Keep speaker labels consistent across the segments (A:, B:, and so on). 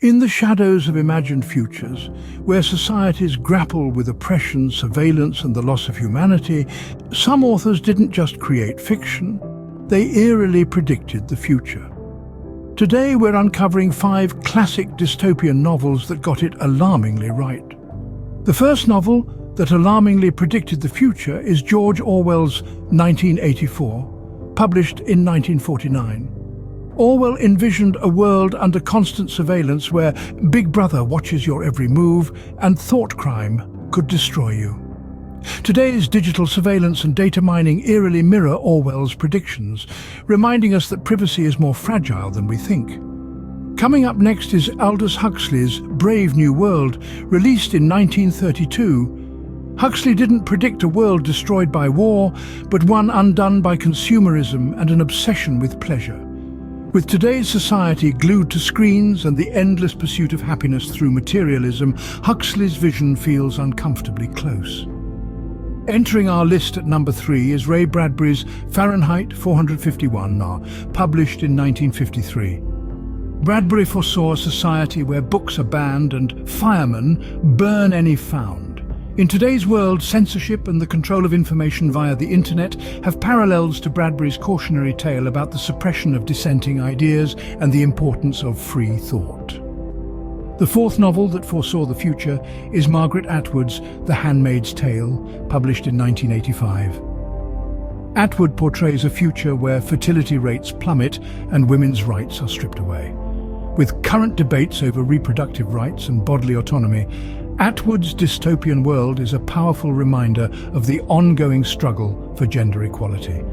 A: In the shadows of imagined futures, where societies grapple with oppression, surveillance and the loss of humanity, some authors didn't just create fiction, they eerily predicted the future. Today we're uncovering 5 classic dystopian novels that got it alarmingly right. The first novel that alarmingly predicted the future is George Orwell's 1984, published in 1949. Orwell envisioned a world under constant surveillance where Big Brother watches your every move and thought crime could destroy you. Today's digital surveillance and data mining eerily mirror Orwell's predictions, reminding us that privacy is more fragile than we think. Coming up next is Aldous Huxley's Brave New World, released in 1932. Huxley didn't predict a world destroyed by war, but one undone by consumerism and an obsession with pleasure. With today's society glued to screens and the endless pursuit of happiness through materialism, Huxley's vision feels uncomfortably close. Entering our list at number 3 is Ray Bradbury's Fahrenheit 451, published in 1953. Bradbury foresaw a society where books are banned and firemen burn any found. In today's world, censorship and the control of information via the internet have parallels to Bradbury's cautionary tale about the suppression of dissenting ideas and the importance of free thought. The fourth novel that foresaw the future is Margaret Atwood's The Handmaid's Tale, published in 1985. Atwood portrays a future where fertility rates plummet and women's rights are stripped away. With current debates over reproductive rights and bodily autonomy, Atwood's dystopian world is a powerful reminder of the ongoing struggle for gender equality.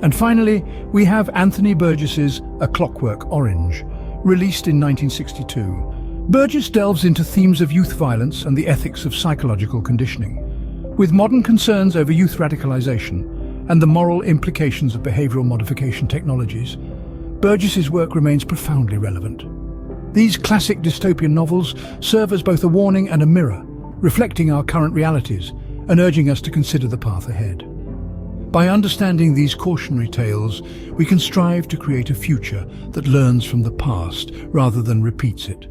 A: And finally, we have Anthony Burgess's A Clockwork Orange, released in 1962. Burgess delves into themes of youth violence and the ethics of psychological conditioning. With modern concerns over youth radicalization and the moral implications of behavioral modification technologies, Burgess's work remains profoundly relevant. These classic dystopian novels serve as both a warning and a mirror, reflecting our current realities and urging us to consider the path ahead. By understanding these cautionary tales, we can strive to create a future that learns from the past rather than repeats it.